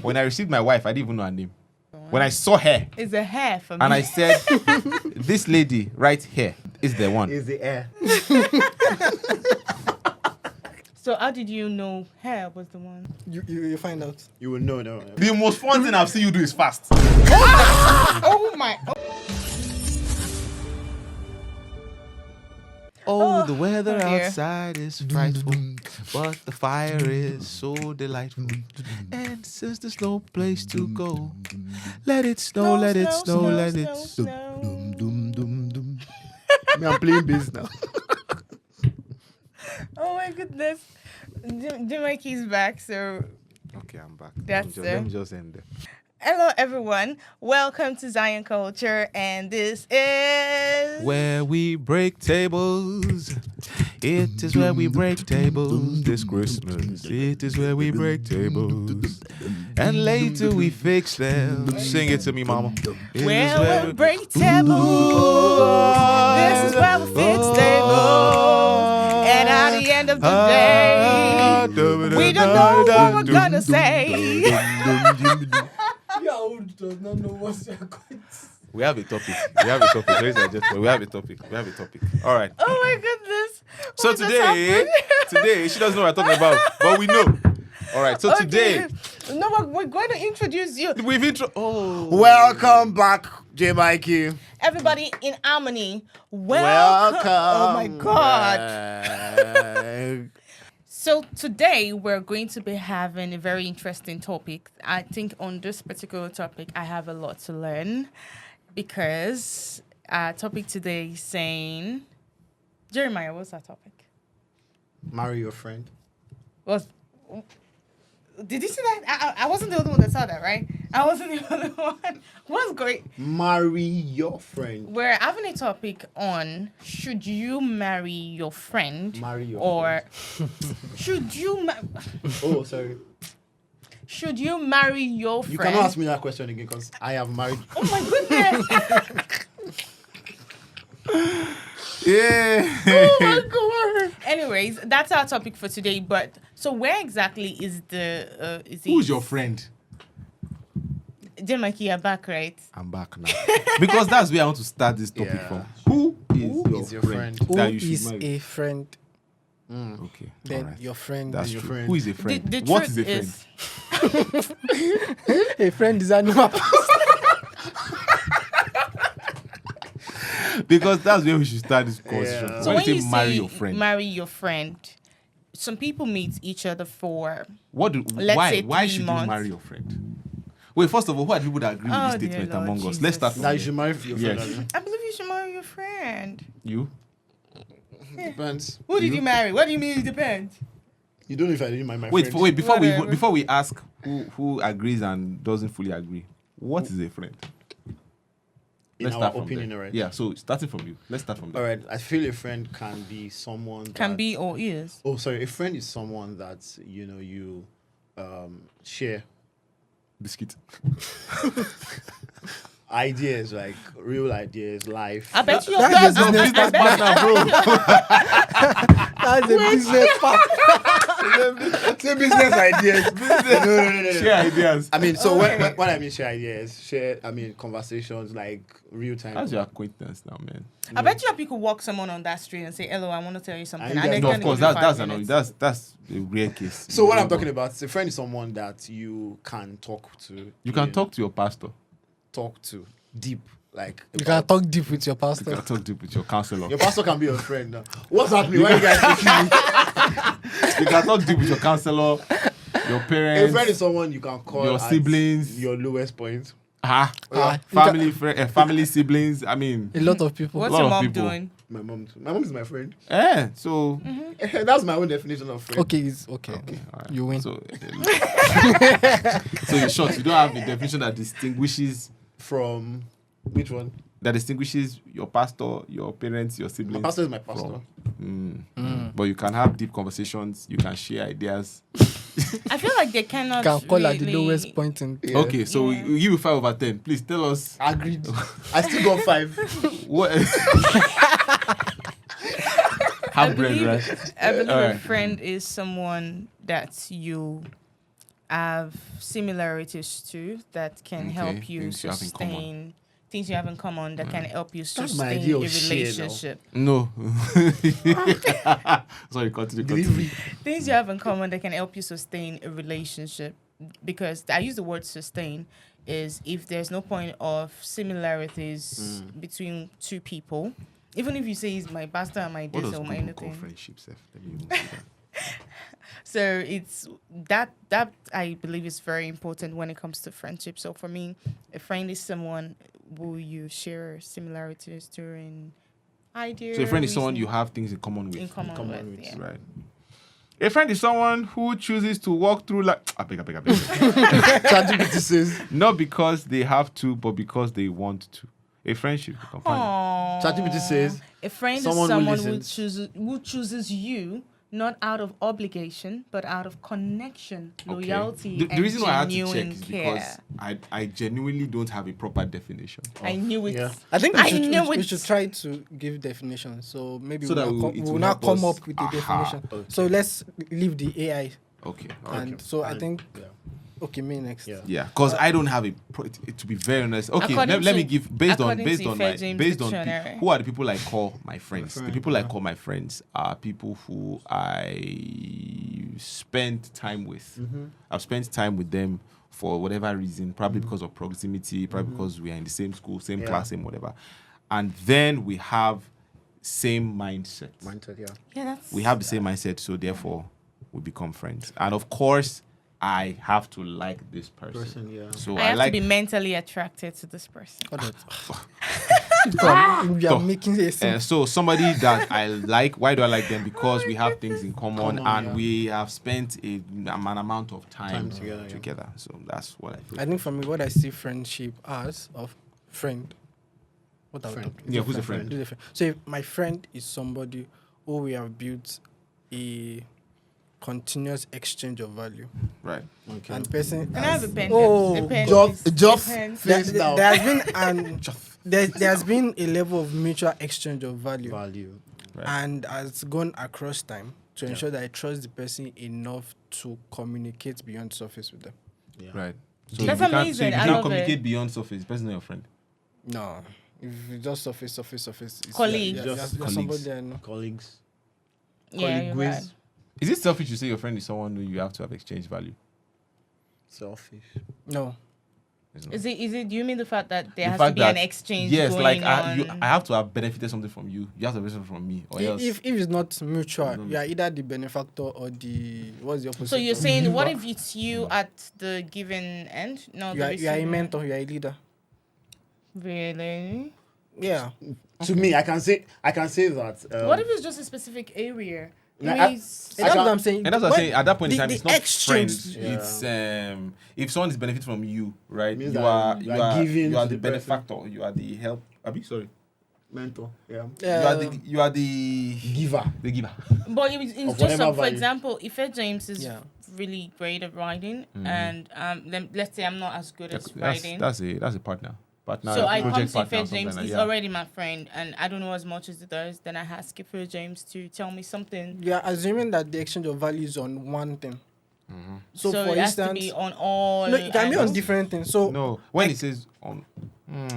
When I received my wife, I didn't even know her name. When I saw her, It's a hair for me. and I said, this lady right here is the one. Is the air. So how did you know hair was the one? You find out. You will know now. The most fun thing I've seen you do is fast. Oh my! Oh, the weather dear. outside is frightful, but the fire is so delightful. And since there's no place to go, let it snow, let it snow, let it snow. Me, I'm playing bass now. Oh my goodness! Mikey's back, so Okay, I'm back. That's let me just end there. hello everyone. Welcome to Zion Culture, and this is Where we break tables. It is where we break tables this Christmas. It is where we break tables. And later we fix them. Sing it to me, mama. It is where we break tables. This is where we fix tables. And at the end of the day, we don't know what we're gonna say. Yeah, old does not know what's your going. We have a topic. Ladies and gentlemen, we have a topic. All right. Oh my goodness! So What just today, happened? she doesn't know what we're talking about, but we know. All right. So today, no, we're going to introduce you, we've Oh. Welcome back, J. Mikey. everybody in harmony. Welcome. Oh my God! So today we're going to be having a very interesting topic. I think on this particular topic, I have a lot to learn because our topic today is saying, Jeremiah, what's our topic? Marry your friend. Did you see that? I wasn't the only one that saw that, right? I wasn't the only one. What's great? Marry your friend. We're having a topic on should you marry your friend? Marry your or should you Oh, sorry. should you marry your You friend? cannot ask me that question again because I have married. Oh my goodness! Yeah. Oh my God! Anyways, that's our topic for today. But so where exactly is the Who's your friend? Jemaki, you're back, right? I'm back now. Because that's where I want to start this topic Yeah. from. Who is your friend? Who that you should is marry? a friend? Okay. Then all right. your friend. That's is your true. friend. Who is a friend? The What truth is a friend? A friend is animal. Because that's where we should start this conversation. Yeah. So when you when say you marry say your friend, marry your friend, some people meet each other for let's say why 3 should months. you marry your friend? Wait, first of all, who are the people that agree with Oh, this dear statement Lord among us? Jesus. Let's start Now from you you. should marry your friend. Yes. Abi. I believe you should marry your friend. You? Depends. Who did you marry? What do you mean it depends? You don't know if I didn't marry my Wait, friend. Whatever. before we ask who agrees and doesn't fully agree, what is a friend? In Let's our start from opinion, there. alright. Yeah, so starting from you. Let's start from there. All right. I feel a friend can be someone. Can that- be or is. Oh, sorry. A friend is someone that you share Biscuit. ideas, like real ideas, life. I bet you. That's I a business bet- That's a business part. Say business ideas. No. Share ideas. I mean, so Okay. when I mean share ideas, conversations like real time. That's your acquaintance now, man. I bet you people walk someone on that street and say, "Hello, I want to tell you something." And you guys- they're No, of gonna course, give you that's 5 annoying. minutes. That's a rare case. So what I'm talking about, a friend is someone that you can talk to. You can talk to your pastor. talk to deep, like You can talk deep with your You pastor. can talk deep with your counselor. Your pastor can be your friend. Now. What's happening? Why are you guys taking me? You can talk deep with your counselor, your A parents, friend is someone you can call your at siblings. your lowest point. Family, siblings. I mean, A lot of people. What's lot your of mom people. doing? My mom too. My mom is my friend. so That's my own definition of friend. Okay, it's okay. all right. You win. So, so in short, you don't have the definition that distinguishes From which one? your pastor, your parents, your siblings. My pastor is my pastor. But you can have deep conversations. You can share ideas. I feel like they cannot. Can call at the really- lowest point in. Yeah. Okay, so Yeah. we give you 5/10. Please tell us Agreed. I still got 5. what. I Have bread, believe, right? I believe a Alright. friend is someone that you have similarities too that can help you things you have in common. sustain things you have in common that can help you That's my sustain idea a of shit, relationship. No. Sorry, continue. Things you have in common that can help you sustain a relationship. Because I use the word sustain is if there's no point of similarities between two people, even if you say he's my pastor and my What this does or my Google call anything. friendship, Seth? Let me even see that. So it's that I believe is very important when it comes to friendship. So for me, a friend is someone who you share similarities to in idea. So a friend is someone you reasoning, have things in common with. in common, common with. with, Yeah. Right. A friend is someone who chooses to walk through like I beg. ChatGPT says. Not because they have to, but because they want to. A friendship, a companion. Aww. ChatGPT says. A friend Someone is who someone listens. who chooses you not out of obligation but out of connection, Okay. loyalty, The and reason why I had to genuine check is care. because I genuinely don't have a proper definition. I knew it. Yeah. I think I knew we it. should try to give definitions. So maybe So that we'll it we'll will now help come us. up with a Aha. definition. Okay. So let's leave the AI. Okay. All right. And so I And- think, yeah. okay, me next. Yeah. Yeah, because I don't have to be very honest. Okay, According let me to- give based on according to Fair my James based on Dictionary. who are the people I call my friends. friend, The people I call my friends are people who I spend time with. I've spent time with them for whatever reason, probably because of proximity, probably because we are in the same school, same Yeah. class, same whatever. And then we have same mindset. Mindset, yeah. Yeah, that's. We have the same mindset, so therefore we become friends. And of course, I have to like this person. Yeah. So I I have like to be mentally attracted to this person. We are making a so somebody that I like. Why do I like them? Because we have things in common, and yeah. we have spent an amount of time together, yeah. together. So that's what I feel. I think for me, what I see friendship as of friend. What are we Friend. talking? Yeah, who's a friend? Who's a friend? So if my friend is somebody who we have built a continuous exchange of value. Right. Okay. And person Can I have a pen? Oh, A pen, just- please. just- A pen. Face down. there has been there has been a level of mutual exchange of value, Value. Right. and has gone across time to ensure that I trust the person enough to communicate beyond surface with them. Yeah. Right. So That's if you can't, amazing. So if you I can't love communicate it. beyond surface, the person is not your friend. No, if it's just surface, it's Colleagues. Yeah, Just you're somebody I know. Colleagues. Yeah, you're Colleague right. whiz. Is it selfish to say your friend is someone who you have to have exchange value? Selfish. No, It's not. Is it? Do you mean the fact that there The has to fact be that- an exchange Yes, going like on? I have to have benefited something from you. You have to have benefited from me, or else. if it's not mutual, No. you are either the benefactor or the what's the opposite? So you're of saying, what giver? if it's you at the given end? No, you are, the you are a receiving end? mentor, you are a leader? Really? Yeah. To me, I can say that. What if it's just a specific area? No, Maybe And that's what I'm saying. And that's what I'm When saying. At that point in the- time, the it's not exchange- friends. Yeah. It's if someone is benefiting from you, right? Means You that are you are giving you are to the the person. benefactor. You are the help. Sorry. mentor? Yeah. You are the Giver. the giver. But it's Of just whatever some, for value. example, if James is Yeah. really great at writing, and let's say I'm not as good as writing. That's a partner. So I come project to partner or Ife something James, like he's that, yeah. already my friend, and I don't know as much as he does. Then I ask Ife James to tell me something. You are assuming that the exchange of value is on one thing. So, So for it has to instance, be on all. no, it can be on angles. different things. So No, when like- it says on,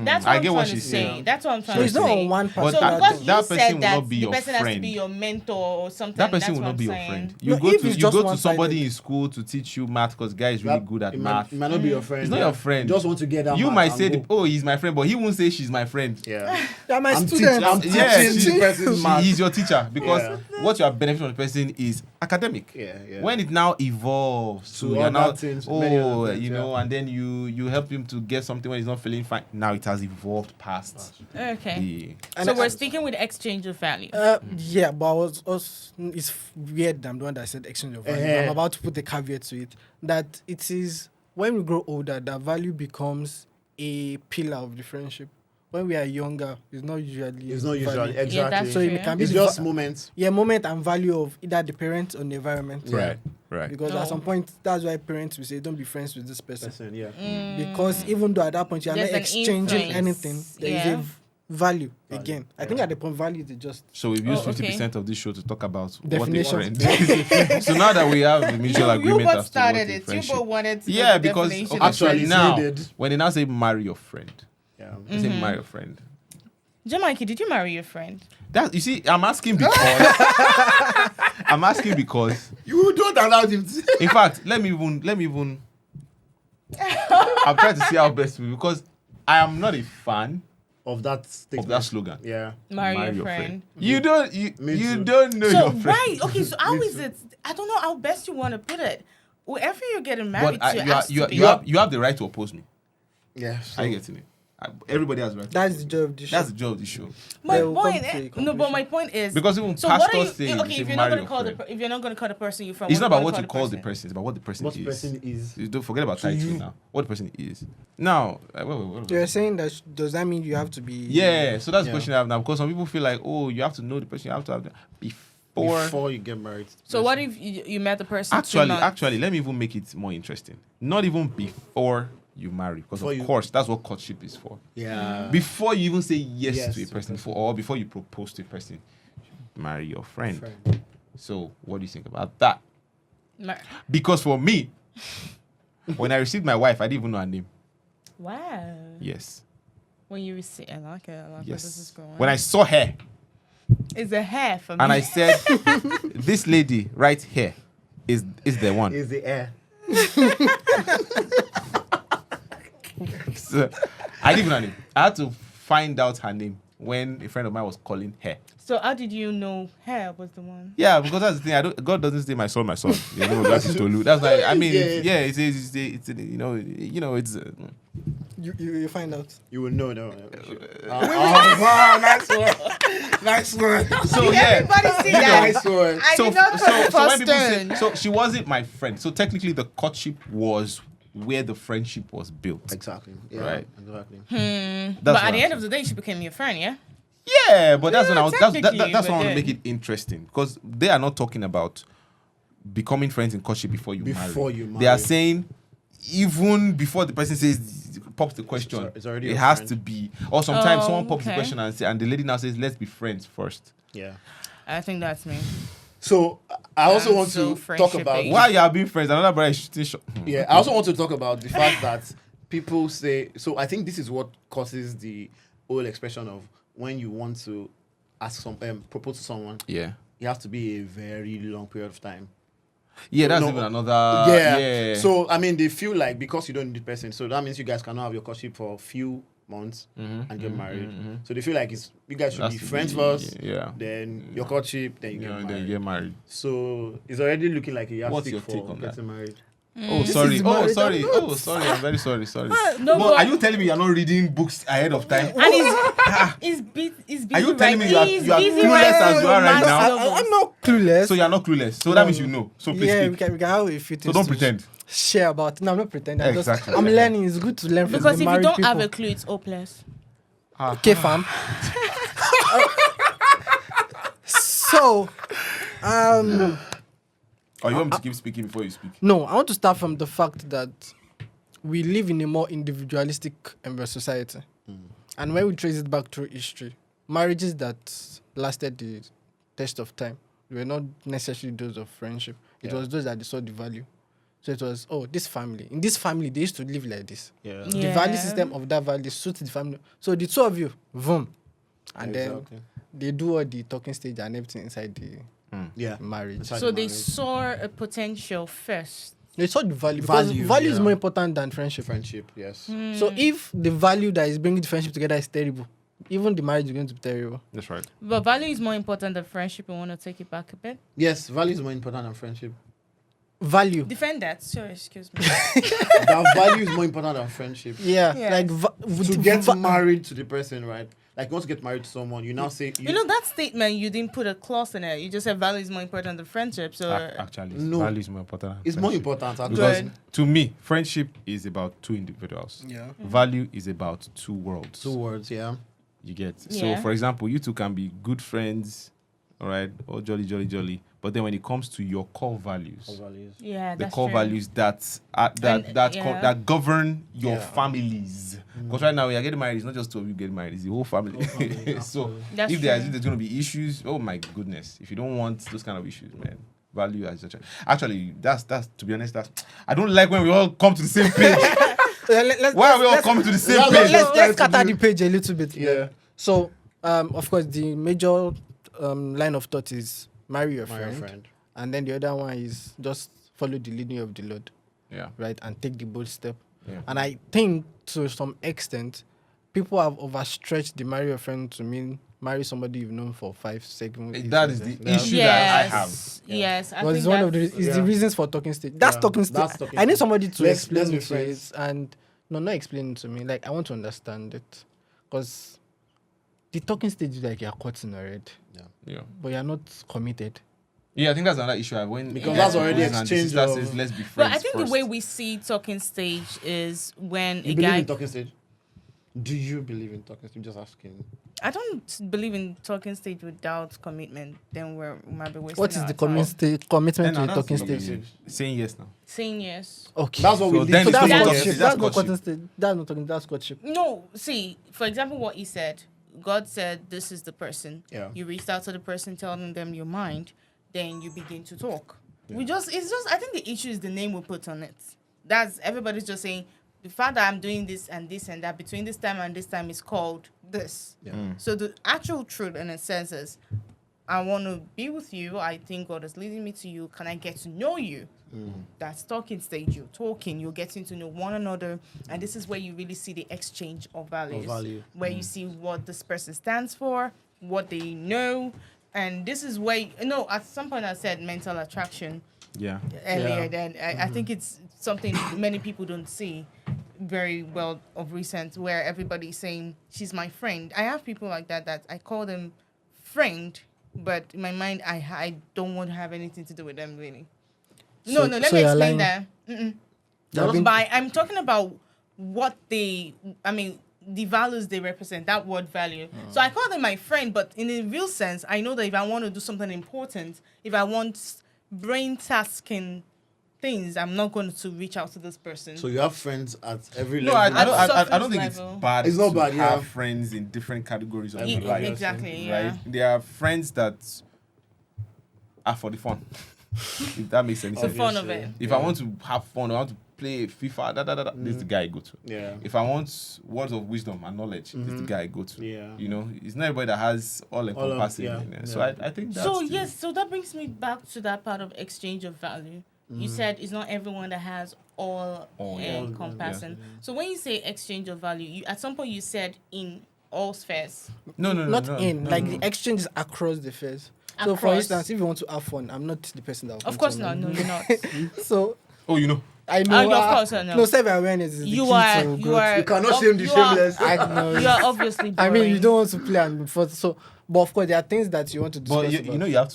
That's what I I'm get trying what to she's say. saying. That's what I'm trying so to it's say. not on one But So particular that- because thing. that you person said will that not be the your person has to friend. be your mentor or something. that person that's will what not I'm be your saying. friend. No, if it's just to one-sided. somebody in school to teach you math because guy is really good at it math. Might not be your friend. It's not your friend. You just want to get that. You mark might and say, go. "Oh, he's my friend," but he won't say she's my friend. Yeah. They are my I'm students. I'm Yeah, teaching she- this person's math. He's your teacher because Yeah. what you are benefiting from the person is academic. Yeah, yeah. When it now evolves To to you're other now things, many other things, you know, yeah. and then you help him to get something when he's not feeling fine. Now it has evolved past Okay. the. And So I- we're sticking with exchange of value. Yeah, but I was also, it's weird that I'm the one that said exchange of value. I'm about to put a caveat to it that it is when we grow older that value becomes a pillar of the friendship. When we are younger, it's not usually. It's not usually value. exactly. Yeah, that's So it true. can be It's the just va- moments. yeah, moment and value of either the parent or the environment. Yeah. Right. Because No. at some point, that's why parents will say, "Don't be friends with this person." Person, yeah. Mm. Because even though at that point you are There's not an exchanging influence. anything, there is Yeah. Value again. I think at the point value is just So we've used 50% okay. of this show to talk about Definition. what a friend is. So now that we have a mutual agreement You both as to what started a it. You friendship. both wanted to Yeah, know the because definition. okay, Actually, so now needed. when they now say marry your friend, Yeah. they say marry your friend. Jamaica, did you marry your friend? That you see, I'm asking because You don't allow him to. in fact, let me even I'm trying to see how best to be because I am not a fan Of that statement. of that slogan. Yeah. Marry your friend. You don't Me you too. don't know So your friend. right, okay. So how is it? I don't know how best you want to put it. Whoever you're getting married But to, you, has to be. you have the right to oppose me. Yeah. Are you getting it? Everybody has the right. that's the job of the show. That's the job of the show. My They will point, come to a no, but conclusion. my point is Because even so what are pastors say, okay, they if say you're not marry gonna your call friend. if you're not gonna call the person you're from, It's not about what you you call the person, it's about what the person What is. the person is. You don't forget about title now. What the person is. Now, wait. You're saying that does that mean you have to be? Yeah, so that's the Yeah. question I have now because some people feel like, oh, you have to know the person, you have to have Before you get married. So what if you met the person? 2 Actually, months? let me even make it more interesting. Not even before you marry, because Before of you- course that's what courtship is for. Yeah. Before you even say yes, Yes to a to a person, or before you propose to a person, marry your friend. Friend. So what do you think about that? Mar- Because for me, when I received my wife, I didn't even know her name. Wow. Yes. When you receive, I like it. I like where this is Yes. going. When I saw her It's a hair for me. and I said, this lady right here is the one. Is the air. So, I didn't even know her name. I had to find out her name when a friend of mine was calling her. So how did you know hair was the one? Yeah, because that's the thing. God doesn't say my son, my son. You know, that's his Tolu. That's like I mean, Yeah. it's you know, it's. You find out. You will know though. Wow, nice one. Nice one. So yeah. Everybody see that? Nice one. I did not put the when first people say, turn. so she wasn't my friend. So technically, the courtship was where the friendship was built. Exactly. Yeah, Right. Exactly. That's But what at the I'm end of the day, she became your friend, yeah? Yeah, but that's Yeah, when I was. That's technically, that's but why I want to then- make it interesting because they are not talking about becoming friends in courtship before you Before marry. you They are marry. saying even before the person says pops the question, It's already it a has friend. to be. Or sometimes Oh, someone pops the okay. question and the lady now says, "Let's be friends first." Yeah. I think that's me. So I also I'm want so to talk friendship about based. While you are being friends, another brother is shooting shot. Yeah, I also want to talk about the fact that people say. So I think this is what causes the whole expression of when you want to ask propose to someone, Yeah. it has to be a very long period of time. Yeah, that's No, even another. yeah. So I mean, they feel like because you don't need the person, so that means you guys cannot have your courtship for a few months and get married. So they feel like you guys should Has be to friends be- first, yeah. then your courtship, then you You get know, married. then you get married. So it's already looking like a What's yardstick your take for on that? getting married. Oh, sorry. is Oh, married. sorry. I'm Oh, not- sorry. I'm very sorry. Sorry. No, but but- are you telling me you're not reading books ahead of time? And he's busy. Are you telling me writing- you are he's clueless busy as writing you are right romance now? novels. I'm not clueless. So you're not clueless. So that means you know. So please yeah, speak. we can have a few things. So don't to pretend. Share about. No, I'm not pretending. Exactly. I'm learning. It's good to learn from Because the if you married don't people. have a clue, it's hopeless. Okay, fam. So, Or you want me to keep speaking before you speak? no, I want to start from the fact that we live in a more individualistic society. And when we trace it back through history, marriages that lasted the test of time were not necessarily those of friendship. It was those that they saw the value. So it was, this family. In this family, they used to live like this. Yeah. The Yeah. value system of that value suits the family. So the two of you, boom. And Exactly. then they do all the talking stage and everything inside the Yeah. marriage. Inside So the they marriage. saw a potential first. They saw the value because Value, value is yeah. more important than friendship. Friendship, yes. So if the value that is bringing the friendship together is terrible, even the marriage is going to be terrible. That's right. But value is more important than friendship. I want to take it back a bit. Yes, value is more important than friendship. Value. Defend that. Sorry, excuse me. That value is more important than friendship. Yeah. Yeah. Like To get married to the person, right? Like you want to get married to someone, you now say You know that statement, you didn't put a clause in it. You just said value is more important than friendship. So Actually, No. value is more important. than it's more friendship. important. Actually. Because Good. to me, friendship is about two individuals. Yeah. Value is about two worlds. 2 words, yeah. You get. Yeah. So, for example, you two can be good friends all right, or jolly. But then when it comes to your core values, Yeah, the that's core true. values that Yeah. that govern your Yeah. families. Because right now, when you're getting married, it's not just two of you getting married; it's the whole family. So That's if true. there's going to be issues, oh my goodness! If you don't want those kind of issues, man, value as actually that's to be honest, that's I don't like when we all come to the same page. Why are we all coming to the same page? Let's scatter the page a little bit. Yeah. So, of course, the major line of thought is marry your friend, and then the other one is just follow the leading of the Lord, Yeah. right, and take the bold step. Yeah. And I think to some extent, people have overstretched the marry your friend to mean marry somebody you've known for 5, 7 years. That is the issue that I have. Yes, I But think it's one of the that's- the reasons for talking stage. That's Yeah, talking stage. that's talking I need stage. somebody to Let's explain be it to friends. it, and not explain it to me. Like I want to understand it, because the talking stage is like you're courting already, Yeah. but you're not committed. Yeah, I think that's another issue I have when Because that's brothers already and exchange sisters of- says, let's be But friends I think first. the way we see talking stage is when You a believe guy. in talking stage? Do you believe in talking stage? I'm just asking. I don't believe in talking stage without commitment. Then we might be wasting What is our the time. commitment to Then the now talking that's stage? saying yes now. Saying yes. Okay, That's what So we then lead so to. it's that's not saying talking yes. courtship. stage, That's that's not courtship. courting stage. That's not talking. That's courtship. No, see, for example, what he said. God said, "This is the person." Yeah. You reached out to the person, telling them your mind. Then you begin to talk. It's just. I think the issue is the name we put on it. That's everybody's just saying the fact that I'm doing this and that between this time and this time is called this. Yeah. So the actual truth, in a sense, is I want to be with you. I think God is leading me to you. Can I get to know you? That's talking stage. You're talking. You're getting to know one another, and this is where you really see the exchange of values. Where you see what this person stands for, what they know, and this is where at some point I said mental attraction Yeah. earlier. Yeah. Then I think it's something many people don't see very well of recent, where everybody's saying she's my friend. I have people like that I call them friend, but in my mind I don't want to have anything to do with them really. So- Let so me you're explain lying. that. Mm-mm. You're being- I'm talking about what the values they represent, that word value. So I call them my friend, but in a real sense, I know that if I want to do something important, if I want brain tasking things, I'm not going to reach out to this person. So you have friends at every No, level. I don't. I surface don't think it's level. bad. It's not to bad, yeah. have friends in different categories of Yeah, life. exactly, Right? yeah. There are friends that are for the fun. If that makes any the sense. fun of it. If I want to have fun, I want to play FIFA. This is the guy I go to. Yeah. If I want words of wisdom and knowledge, this is the guy I go to. Yeah. You know, it's not everybody that has all encompassing. yeah, So yeah. I think that's So the- yes, so that brings me back to that part of exchange of value. You said it's not everyone that has all All, yeah. encompassing. So when you say exchange of value, you at some point you said in all spheres. No. Not in like the exchange is across the phase. So for Across. instance, if you want to have fun, I'm not the person that will Of come course to not. you. No, you're not. So Oh, you know. I know. of course I know. No, self-awareness is the You key are. to You growth. are. You cannot shame the you are- shameless. I know. You are obviously. I mean, you boring. don't want to play and before so, but of course there are things that you want to discuss. But you about. know you have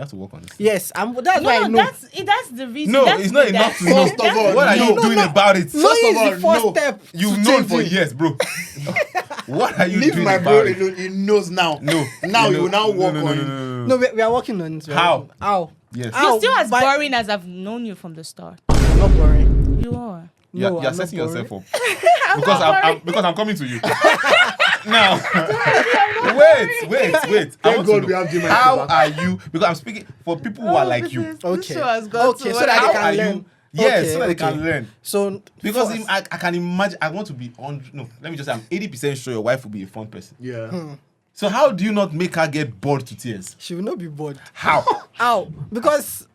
to work on this. Yes, that's why I No, know. that's the reason. No, that's it's not the- enough to that's- know. First of all, What are you no, doing no. about it? Knowing First of is all, the first no. step. You've to known for changing. years, bro. What are you Leave doing my about bro it? alone. He knows now. No. Now No, you will now no, work no, no, on. no, no, no. No, we are working on it. How? How? Yes. How? You're still as By- boring as I've known you from the start. I'm not boring. You are. You're, No, you're I'm not setting yourself boring. up. because I'm coming to you. Now, wait. I want God to we know, have Jim and how Kiba. are you? Because I'm speaking for people who are like you. Okay. show has got Okay, to so what- that How they can are learn. you? Yes, Okay, so that they okay. can learn. So Because first- I can imagine. I want to be on. No, let me just say I'm 80% sure your wife will be a fun person. Yeah. So how do you not make her get bored to tears? she will not be bored. How? How? Because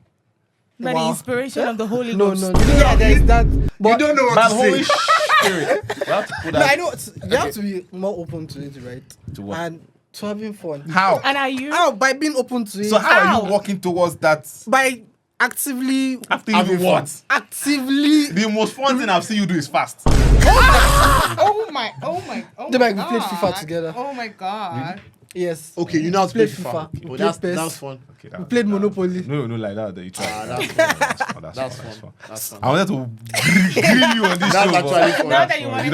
By the inspiration of the Holy no, Ghost. yeah, there's that. But You don't know what By to the Holy say. Spirit. You have to put no, that- I know you have to be more open to it, right? To what? And to having fun. How? And are you? How? By being open to it. So how are How? you working towards that? By actively, After you do what? actively. The most fun thing I've seen you do is fast. Oh my. They might be played FIFA together. Oh my god. Yes. Okay, you know how to play Played FIFA. FIFA. Oh, Played that's PES. fun. Okay, We played Monopoly. No, like that. You try. That's fun. That's That's fun. fun. That's fun. I wanted to grill you on this That's show. actually but- fun. Now that you wanted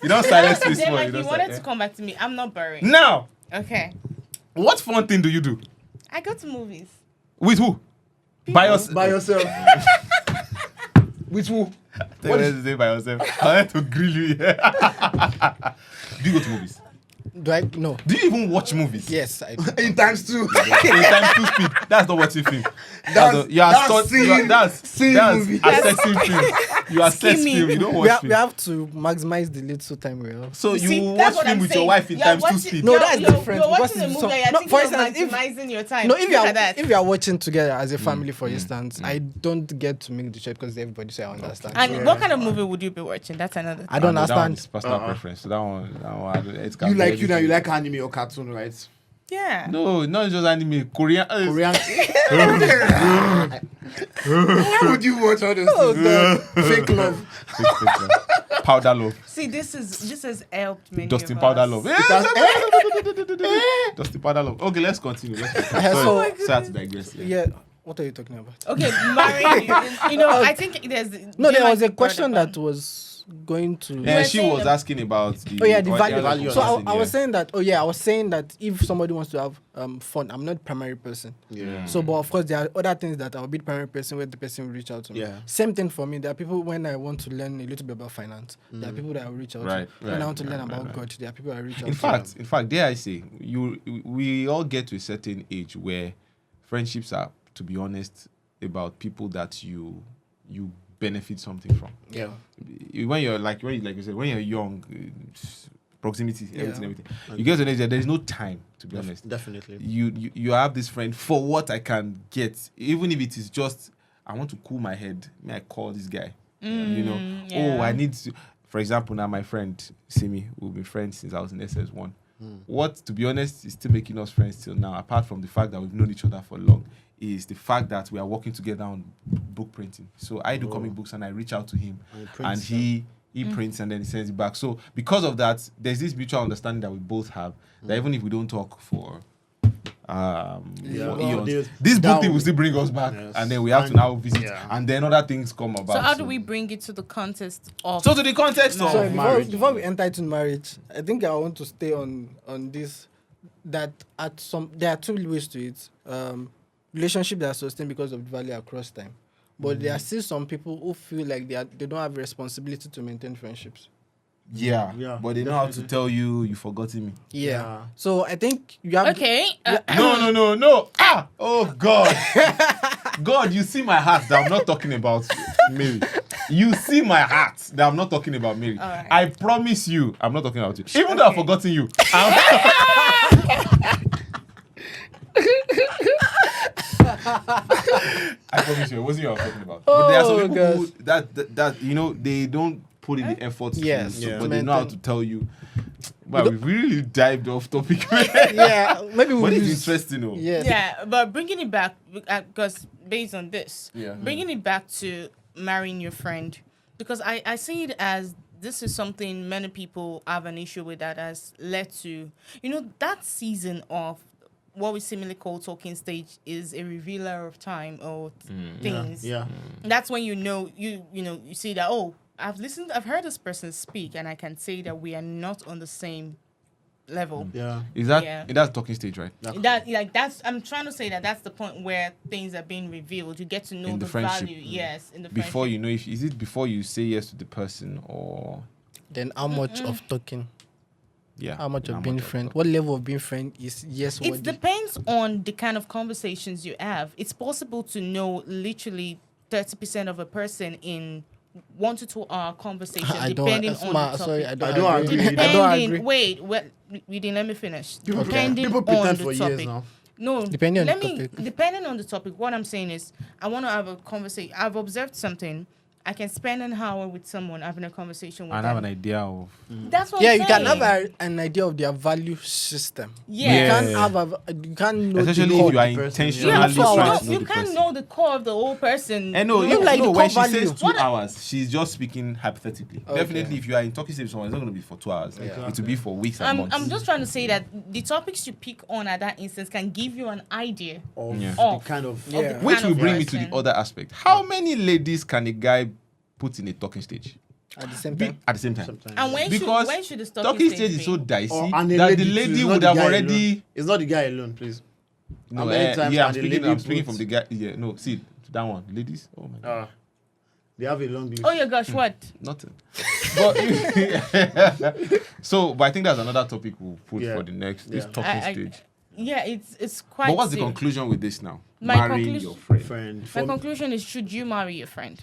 You don't silence this Then one. like you wanted to come back to me. I'm not boring. Now, Okay. what fun thing do you do? I go to movies. With who? By yourself. By yourself. With who? What is it by yourself? I had to grill you here. Do you go to movies? Do I? No. Do you even watch movies? Yes, I do. In times 2. In time to speed. That's not watching film. That's seeing movie. Assessing film. You assess Skimming. film. You don't We, watch we film. have to maximize the little time we have. So See, you that's watch what film I'm with saying. your wife in You're times 2 watching- speed. No, you're- that's you're- different. You're because watching a it's movie some- and you're no, thinking for of instance, maximizing your time. No, if Look at that. you are watching together as a family, for instance, I don't get to make the choice because everybody say I understand. And Yeah. what kind of movie would you be watching? That's another thing. I don't That one understand. is personal preference. So that one it's You like you now, you like anime or cartoon, right? Yeah. No, not just anime. Korean. Korean. Why would you watch all those things? Fake love. Powder love. See, this has helped me. Dustin Powder love. Because- Dustin Powder love. Okay, let's continue. So- Sorry to digress. Yeah. What are you talking about? Okay, marrying. You know, I think there's. No, there might was a be question brought up that was going to. Yeah, We're she saying was that- asking about the. Oh yeah, the what value. value So on I was saying that. Oh yeah, I was saying that if somebody wants to have fun, I'm not the primary person. Yeah. So, but of course, there are other things that I'll be the primary person where the person will reach out to me. Yeah. Same thing for me. There are people when I want to learn a little bit about finance. There are people that I will reach out Right, to. When right, I want to learn right, about right. God, there are people I reach out In to. fact, dare I say, we all get to a certain age where friendships are, to be honest, about people that you benefit something from. Yeah. When you're like you said, when you're young, proximity, everything. Okay. You get to an age that there's no time, to be honest. Definitely. You have this friend for what I can get, even if it is just I want to cool my head. May I call this guy? yeah. Oh, I need to. For example, now my friend Simi, we've been friends since I was in SS1. What, to be honest, is still making us friends till now, apart from the fact that we've known each other for long, is the fact that we are working together on book printing. So I do comic books and I reach out to him, and he prints and then he sends it back. So because of that, there's this mutual understanding that we both have, that even if we don't talk for eons, this book thing will still bring us back, and then we have to now visit, and then other things come about. So how do we bring it to the context of? So to the context of Sorry, marriage. before we enter into marriage, I think I want to stay on this. That there are two ways to it. Relationship that are sustained because of the value across time, but there are still some people who feel like they don't have responsibility to maintain friendships. yeah, but they know how to tell you've forgotten me. Yeah. So I think you have. Okay. No. Oh God. God, you see my heart that I'm not talking about Mary. You see my heart that I'm not talking about Mary. Alright. I promise you, I'm not talking about you. Even though I've forgotten you. I promise you, it wasn't you I was talking about. But there are some people who, that they don't put in the effort Yes. but they know how to tell you. Wow, we really dived off topic. Yeah, maybe But we'll it's use. interesting, though. Yes. Yeah, but bringing it back, because based on this, Yeah. bringing it back to marrying your friend, because I see it as this is something many people have an issue with, that has led to, that season of what we similarly call talking stage is a revealer of time or things. Yeah. That's when you see that, oh, I've heard this person speak, and I can say that we are not on the same level. Yeah. Is that Yeah. that's talking stage, right? I'm trying to say that's the point where things are being revealed. You get to know In the the friendship. value, yes, in the Before friendship. you know, is it before you say yes to the person, or Then how much of talking? yeah, How much how of being much friend? What level of being friend is yes? It What depends on the kind of conversations you have. It's possible to know literally 30% of a person in 1 to 2 hour conversation, I don't. depending on the topic. Sorry, I don't, I don't agree. agree. I don't agree. Depending, wait, we didn't let me finish. People Depending pretend on for the years topic. now. No, Depending on let the me. topic. Depending on the topic, what I'm saying is, I want to have a conversation. I've observed something. I can spend an hour with someone having a conversation with and them. have an idea of That's what Yeah, I'm you can saying. have an idea of their value system. Yeah. You can't you can't know especially the if you are the person. intentionally Yeah, Yeah, so trying to know you the can't person. know the core of the whole person. And no, Not like the when core she says value. 2 hours, she's just speaking hypothetically. Okay. Definitely, if you are in talking stage with someone, it's not going to be for 2 hours. Yeah. It will be for weeks and months. I'm just trying to say that the topics you pick on at that instance can give you an idea. Of Yeah. the Of. kind of Yeah. the Which kind will of bring me to person. the other aspect. How many ladies can a guy put in a talking stage at the same time. at the same time? sometimes. And when Because should the talking stage is so be? dicey And a that the too, lady it's not would the have guy already. alone. It's not the guy alone, please. No, How many times yeah, I'm can a speaking. lady I'm speaking put- from the guy. Yeah, no, see that one, ladies. Oh my god, They have a long list. Oh your gosh, what? nothing. But so, but I think that's another topic we'll put Yeah. for the next this Yeah. talking stage. Yeah, it's quite. But what's the serious. conclusion with this now? My Marrying conclusion- your friend. Friend. My For- conclusion is: should you marry your friend?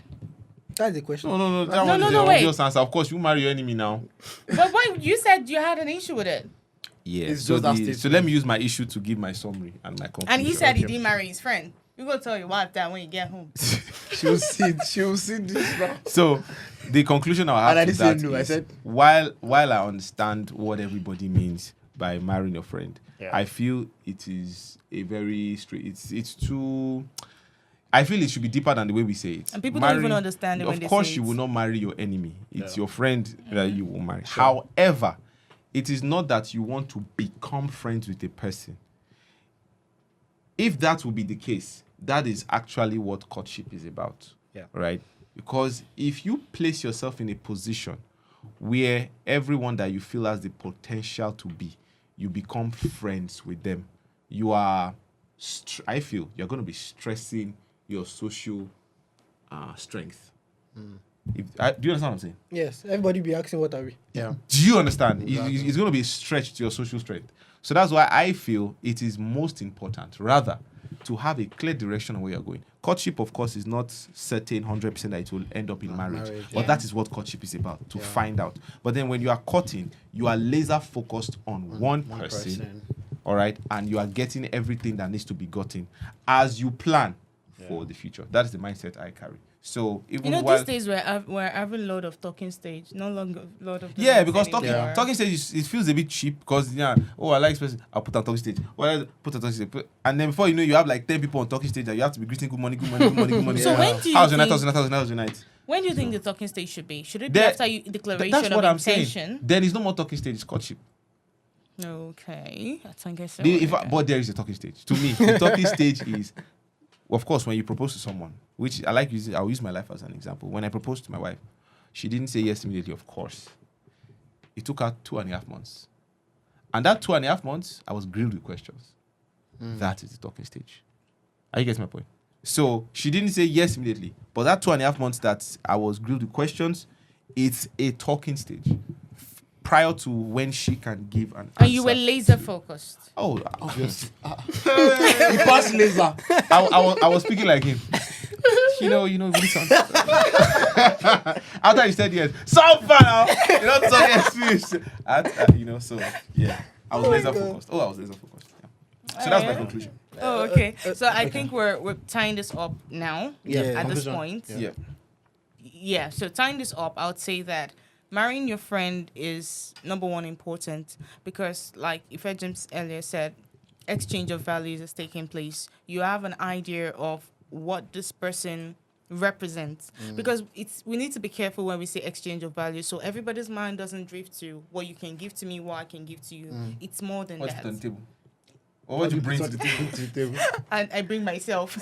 That's the question. No. That No, one no, is no, the wait. obvious answer. Of course, you marry your enemy now. But what you said, you had an issue with it, Yeah. It's So, just that so statement. let me use my issue to give my summary and my conclusion. and he said he Okay. didn't marry his friend. You go tell your wife that when you get home. She will see this now. So the conclusion I And I have to didn't say that no, I is, said- while I understand what everybody means by marrying your friend, Yeah. I feel it is a very straight. It's too. I feel it should be deeper than the way we say it. And people don't even understand it when Of they course, say you it. will not marry your enemy. It's Yeah. your friend that you will marry. However, it is not that you want to become friends with a person. If that will be the case, that is actually what courtship is about. Yeah. Right? Because if you place yourself in a position where everyone that you feel has the potential to be, you become friends with them, you are, I feel, you're going to be stressing your social strength. Do you understand what I'm saying? Yes, everybody be asking what are we? Yeah. Do you understand? Exactly. It's going to be a stretch to your social strength. So that's why I feel it is most important, rather, to have a clear direction on where you're going. Courtship, of course, is not certain 100% that it will end up in marriage. But Yeah. that is what courtship is about, to find out. But then when you are courting, you are laser focused on one person, all right? And you are getting everything that needs to be gotten as you plan for the future. That is the mindset I carry. So even You know, while... these days we're having a lot of talking stage, no longer lot of. Yeah, doing because it talking anymore. talking stage it feels a bit cheap because I like this person, I'll put on talking stage. Well, put on talking stage, and then before you know, you have like 10 people on talking stage that you have to be greeting good morning, good morning, good morning, good morning. So when do you how's your night? think- How's your night? How's your night? When do you think the talking stage should be? Should it be There- after you declaration That's of what I'm intention? saying. Then it's no more talking stage; it's courtship. Okay, I think I so. But there is a talking stage. To me, the talking stage is, of course, when you propose to someone, which I like using. I'll use my life as an example. When I proposed to my wife, she didn't say yes immediately. Of course, it took her 2.5 months, and that 2.5 months, I was grilled with questions. That is the talking stage. Are you getting my point? So she didn't say yes immediately, but that 2.5 months that I was grilled with questions, it's a talking stage. Prior to when she can give an answer. And you were laser focused. Oh, Obvious. He passed laser. I was speaking like him. You know, really sound. After he said yes, so far now, so yes, so yeah, I was laser focused. I was laser focused. Yeah. So that's my conclusion. Oh, okay. So I think we're tying this up now. Yeah. At this Conclusion. point. Yeah. Yeah. So tying this up, I would say that marrying your friend is number one important because, like Ife James earlier said, exchange of values is taking place. You have an idea of what this person represents because we need to be careful when we say exchange of values, so everybody's mind doesn't drift to what you can give to me, what I can give to you. It's more than What's that. on the table? Or what you bring to the table? To the table. And I bring myself.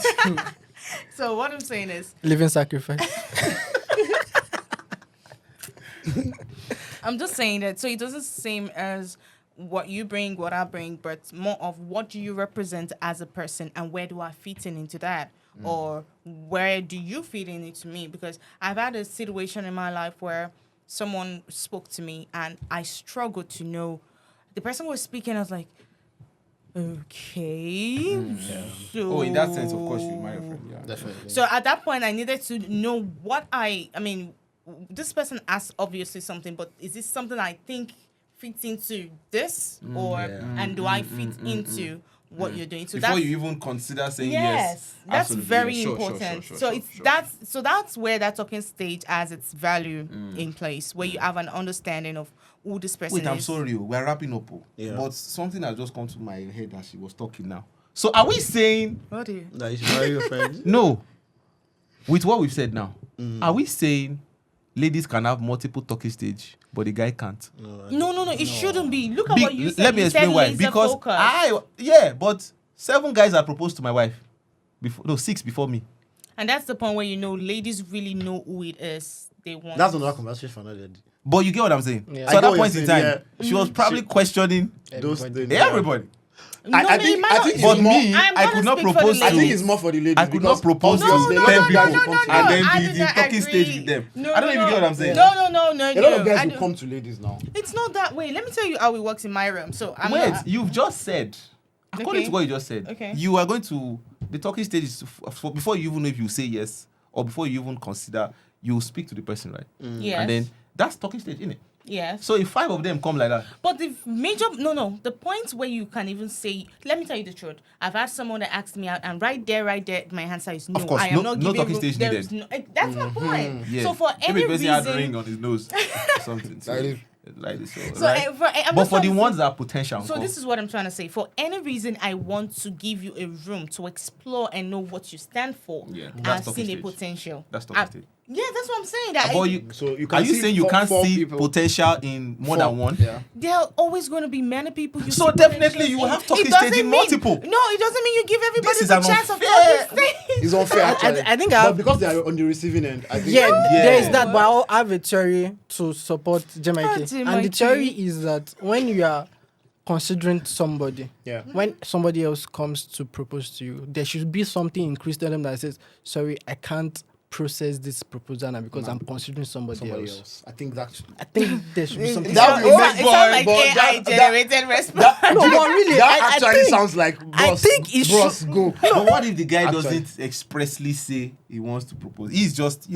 So what I'm saying is, Living sacrifice. I'm just saying that so it doesn't seem as what you bring, what I bring, but more of what do you represent as a person and where do I fit in into that? Or where do you fit in into me? Because I've had a situation in my life where someone spoke to me and I struggled to know the person was speaking. I was like, okay. So, Oh, in that sense, of course, you marry a friend. Yeah. Definitely. So at that point, I needed to know what I mean, this person asked obviously something, but is this something I think fits into this and do I fit into what you're doing? So Before that's, you even consider saying yes, that's absolutely. very Yeah, sure, important. sure, So sure, it's sure. that's where that talking stage has its value in place, where you have an understanding of who this person Wait, is. I'm sorry, we're wrapping up. Yeah. But something has just come to my head as she was talking now. So are we saying What do you? That you should marry your friend. no? With what we've said now, are we saying ladies can have multiple talking stage, but the guy can't? No. It shouldn't be. Look at what you said. Let me You explain said why. laser Because focus. but 7 guys have proposed to my wife. 6 before me. And that's the point where you know ladies really know who it is they want. That's another conversation for another day. But you get what I'm saying? Yeah. So I at get that what point you're in saying, time, she was probably questioning Those things. everybody. I think it's But more. me, I'm I gonna could not speak for the propose I to. think it's more for the ladies. I could not because propose to obviously a lot 10 of guys people will come to and ladies. then I be do the not talking stage agree. with them. No, I don't even no, get what I'm saying. No. A lot I of guys will don't- come to ladies now. It's not that way. Let me tell you how it works in my room. So I'm Wait, not, you've just said, according Okay. to what you just said, Okay. you are going to, the talking stage is for before you even know if you say yes or before you even consider, you speak to the person, right? yes. And then that's talking stage, innit? yes. So if 5 of them come like that, But the major the point where you can even say, let me tell you the truth. I've had someone that asked me out, and right there, my answer is no. Of course, I am no- not no giving talking stage there's needed. No, that's my point. yeah. So for maybe any the person had a ring reason, on his nose or something. So, Like this. like this, so right? I'm But just for the trying to ones say- that are potential, So this is what I'm trying to say. For any reason, I want to give you a room to explore and know what you stand for. Yeah, I've that's talking seen a stage. potential. That's talking I've- stage. Yeah, that's what I'm saying. That But you, So you can are you see saying you can't four see people. potential in more than one? Yeah. there are always going to be many people. You So see definitely potential you will in. have talking It doesn't stage in mean- multiple. No, it doesn't mean you give everybody This is the an chance of unfair- talking stage. It's unfair actually. I think I but have- because they are on the receiving end, I think Yeah, there is Yeah. that, but I have a theory to support Jamaica. And the Jamaica. theory is that when you are considering somebody, Yeah. when somebody else comes to propose to you, there should be something in Christendom that says, sorry, I can't process this proposal now because I'm considering somebody else. I think that should, I think there should be something. That will make It sounds like but AI that- generated response. no, but really, that I actually think, sounds like I boss. think it boss should- go. But what if the guy Actually. doesn't expressly say he wants to propose? He's just,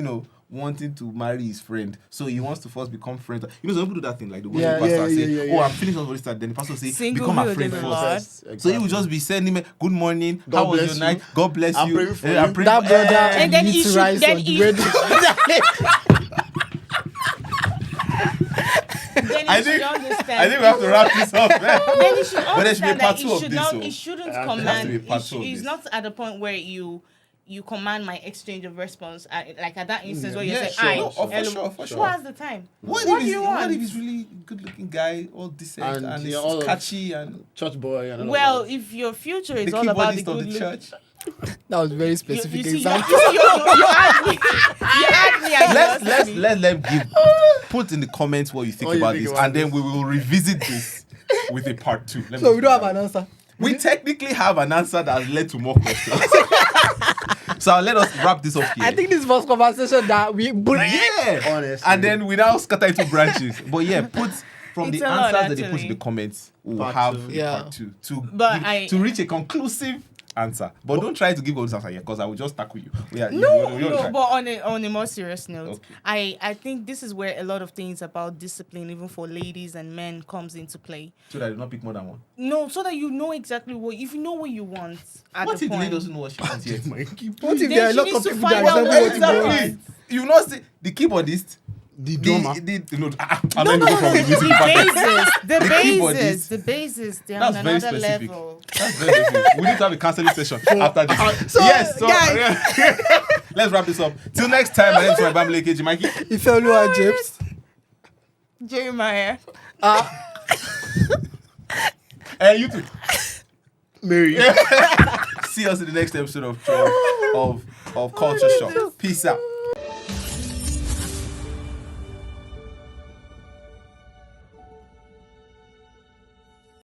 wanting to marry his friend. So he wants to first become friends. Some people do that thing, like the one Yeah, the pastor yeah, say, yeah, yeah, oh, yeah. I'm feeling something for this, then the pastor say, Single become a will friend do the first. Lord. Exactly. So he will just be sending me, good morning, God how was bless your night? you. God bless I'm you. praying for I'm you. praying that for- brother And then needs he to should- rise then on he- the wedding. Then I you should think- understand. I think we have to wrap this up. Then you should But there should be a understand part that two it of should this, not. so. It shouldn't There has to command. be a part two of It's this. not at the point where you command my exchange of response. Like at that instance where you Yeah, say, sure. "I." No, for hello." sure, for Who sure. has the time? What What if do he's, you what want? if he's really good looking guy, all decent, And, and yeah, he's all of- catchy and Church boy and all Well, of that. if your future is the all about the keyboardist of good the look, church? That was very you specific see, example. you asked me. You asked me. and you asked me. Let them put in the comments what you think What you about think this, about and then we will revisit this with a part 2. Let me So we put don't it have that an way. answer. We technically have an answer that has led to more questions. So let us wrap this up here. I think this was conversation that we yeah, Honestly. and then we now scatter into branches. But yeah, put from It's the a lot, answers that they put in actually. the comments, we'll Part have two. a Yeah. part 2 to But I- to reach a conclusive answer. But don't try to give all this answer here, because I will just tackle you. No, but on a more serious note, Okay. I think this is where a lot of things about discipline, even for ladies and men, comes into play. so that I do not pick more than one. No, so that you know exactly if you know what you want at What the if the lady point. doesn't know what she wants yet? What if Then there are a she lot needs of to people find that out resemble what exactly. you want? Exactly. You know, see, the keyboardist, the drummer. I'm not even go from the music department. The keyboardist. bases, they're That's on very another specific. level. That's very specific. We need to have a counseling session after this. So, yes, so guys- let's wrap this up. Till next time, my name is Bamile KG Mikey. Ifeoluwa James. Jeremiah. You too. Mary. See us in the next episode of Culture Shop. Peace out.